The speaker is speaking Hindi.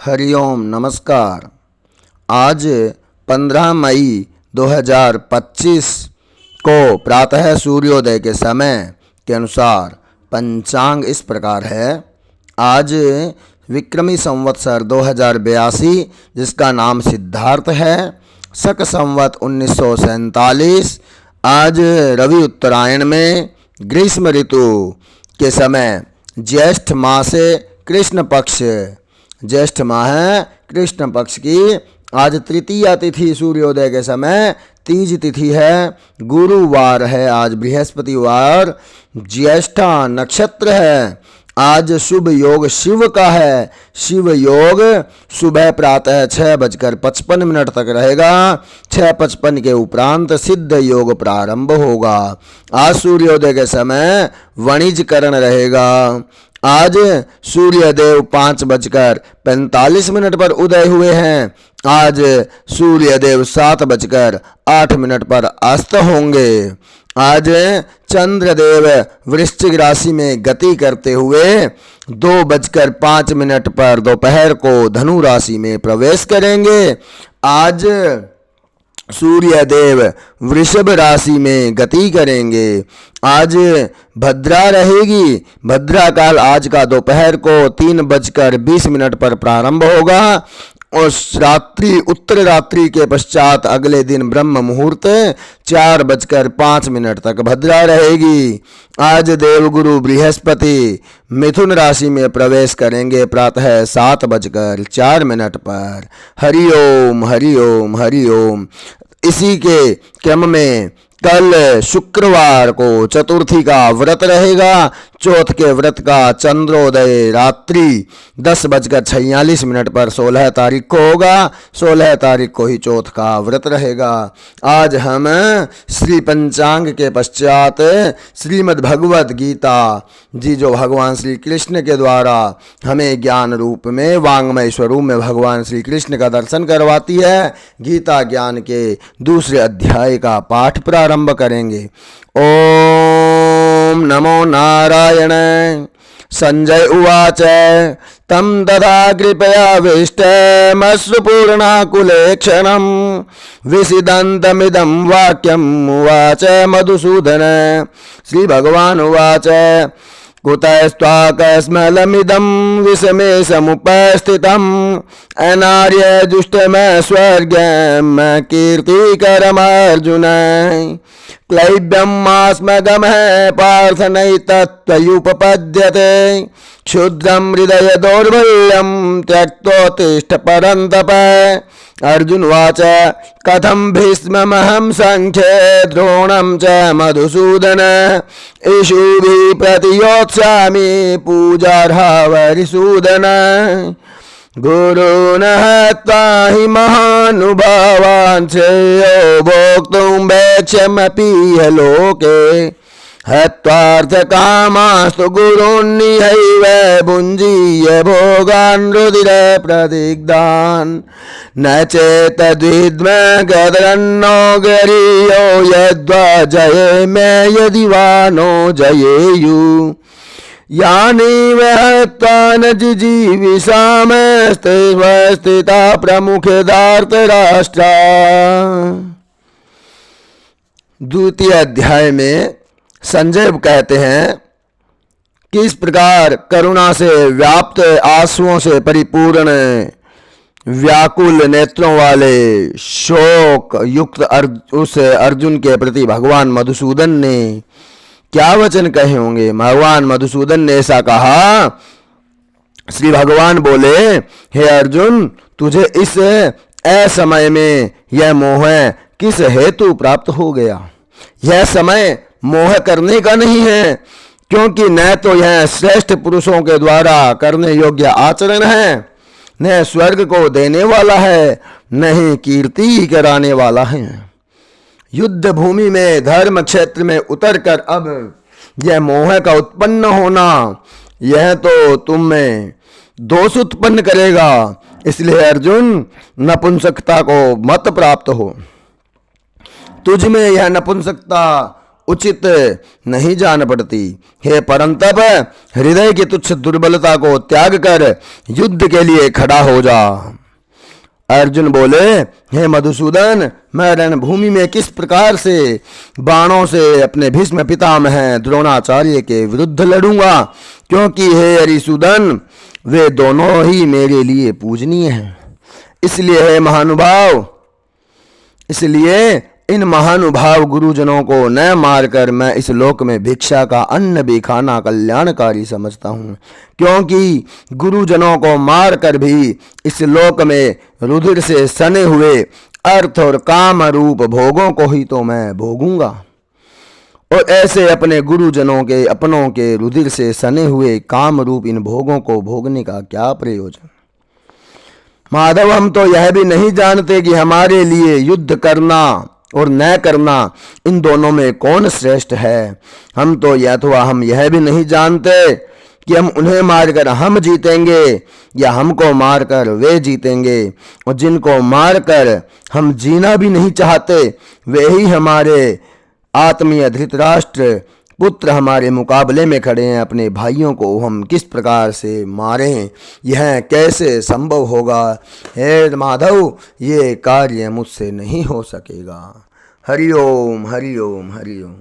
हरिओम नमस्कार। आज 15 मई 2025 को प्रातः सूर्योदय के समय के अनुसार पंचांग इस प्रकार है। आज विक्रमी संवत्सर 2082 जिसका नाम सिद्धार्थ है, शक संवत 1947। आज रवि उत्तरायण में ग्रीष्म ऋतु के समय ज्येष्ठ माह से कृष्ण पक्ष, ज्येष्ठ माह है कृष्ण पक्ष की आज तृतीया तिथि, सूर्योदय के समय तीज तिथि है, गुरुवार है, आज बृहस्पतिवार, ज्येष्ठा नक्षत्र है। आज शुभ योग शिव का है। शिव योग सुबह प्रातः 6:55 तक रहेगा। 6:55 के उपरांत सिद्ध योग प्रारंभ होगा। आज सूर्योदय के समय वणिजकरण रहेगा। आज सूर्यदेव 5:45 पर उदय हुए हैं। आज सूर्यदेव 7:08 पर अस्त होंगे। आज चंद्रदेव वृश्चिक राशि में गति करते हुए 2:05 पर दोपहर को धनु राशि में प्रवेश करेंगे। आज सूर्यदेव वृषभ राशि में गति करेंगे। आज भद्रा रहेगी। भद्रा काल आज का दोपहर को 3:20 पर प्रारंभ होगा और रात्रि उत्तर रात्रि के पश्चात अगले दिन ब्रह्म मुहूर्त 4:05 तक भद्रा रहेगी। आज देवगुरु बृहस्पति मिथुन राशि में प्रवेश करेंगे प्रातः 7:04 पर। हरिओम हरिओम हरिओम। इसी के क्रम में कल शुक्रवार को चतुर्थी का व्रत रहेगा। चौथ के व्रत का चंद्रोदय रात्रि 10:46 पर 16 तारीख को होगा। 16 तारीख को ही चौथ का व्रत रहेगा। आज हम श्री पंचांग के पश्चात श्रीमद् भगवद गीता जी, जो भगवान श्री कृष्ण के द्वारा हमें ज्ञान रूप में वांग्मय स्वरूप में भगवान श्री कृष्ण का दर्शन करवाती है, गीता ज्ञान के दूसरे अध्याय का पाठ प्रारंभ करेंगे। ओम नमो नारायण। संजय उवाच तम तथा कृपयाविष्टमश्रुपूर्णाकुलेक्षणं विसिदन्तमिदं वाक्यम् उवाच मधुसूदन। श्री भगवान उवाच कुतस्त्वाकस्मलमिदं विषमे समुपस्थितम् अनार्यजुष्टमस्वर्गं कीर्तिकरमर्जुन। क्लैब्यमास्मगमः पार्थ नैतत्त्वयुपपद्यते क्षुद्रं हृदय दौर्बल्यं त्यक्तोत्तिष्ठ परन्तप। अर्जुन उवाच कथं भीष्ममहं संख्ये द्रोणं च मधुसूदन इषुभिः प्रतियोत्स्यामि पूजार्हवरिसूदन। गुरून् हत्वा हि महानुभावान् श्रेयो भोक्तुं वैक्ष्यमपीह लोके हत्वार्थकामास्तु गुरून्निहैव भुञ्जीय भोगान् रुधिरप्रदिग्धान् न चेतद्विद्मगदन्नो गरीयो यद्वा जये मे यदि वा नो जयेयु यानि वहत्वा न जिजीविषामस्तिस्थिता प्रमुखे धार्तराष्ट्रा। द्वितीय अध्याय में संजय कहते हैं कि इस प्रकार करुणा से व्याप्त, आंसुओं से परिपूर्ण, व्याकुल नेत्रों वाले, शोक युक्त उस अर्जुन के प्रति भगवान मधुसूदन ने क्या वचन कहे होंगे। भगवान मधुसूदन ने ऐसा कहा। श्री भगवान बोले, हे अर्जुन, तुझे इस असमय में यह मोह किस हेतु प्राप्त हो गया। यह समय मोह करने का नहीं है, क्योंकि न तो यह श्रेष्ठ पुरुषों के द्वारा करने योग्य आचरण है, न स्वर्ग को देने वाला है, न ही कीर्ति कराने वाला है। युद्ध भूमि में धर्म क्षेत्र में उतरकर अब यह मोह का उत्पन्न होना, यह तो तुम में दोष उत्पन्न करेगा। इसलिए अर्जुन, नपुंसकता को मत प्राप्त हो। तुझ में यह नपुंसकता उचित नहीं जान पड़ती। हे परंतप, हृदय की तुच्छ दुर्बलता को त्याग कर युद्ध के लिए खड़ा हो जा। अर्जुन बोले, हे मधुसूदन, मैं रणभूमि में किस प्रकार से बाणों से अपने भीष्म पितामह द्रोणाचार्य के विरुद्ध लड़ूंगा, क्योंकि हे हरिसूदन, वे दोनों ही मेरे लिए पूजनीय हैं। इसलिए हे महानुभाव, इसलिए इन महानुभाव गुरुजनों को न मारकर मैं इस लोक में भिक्षा का अन्न भी खाना कल्याणकारी समझता हूँ, क्योंकि गुरुजनों को मारकर भी इस लोक में रुधिर से सने हुए अर्थ और काम रूप भोगों को ही तो मैं भोगूंगा, और ऐसे अपने गुरुजनों के अपनों के रुधिर से सने हुए काम रूप इन भोगों को भोगने का क्या प्रयोजन। माधव, हम तो यह भी नहीं जानते कि हमारे लिए युद्ध करना और न करना, इन दोनों में कौन श्रेष्ठ है। हम तो हम यह भी नहीं जानते कि हम उन्हें मारकर हम जीतेंगे या हमको मारकर वे जीतेंगे, और जिनको मारकर हम जीना भी नहीं चाहते वे ही हमारे आत्मीय धृतराष्ट्र पुत्र हमारे मुकाबले में खड़े हैं। अपने भाइयों को हम किस प्रकार से मारें, यह कैसे संभव होगा। हे माधव, ये कार्य मुझसे नहीं हो सकेगा। हरि ओम हरि ओम हरि ओम।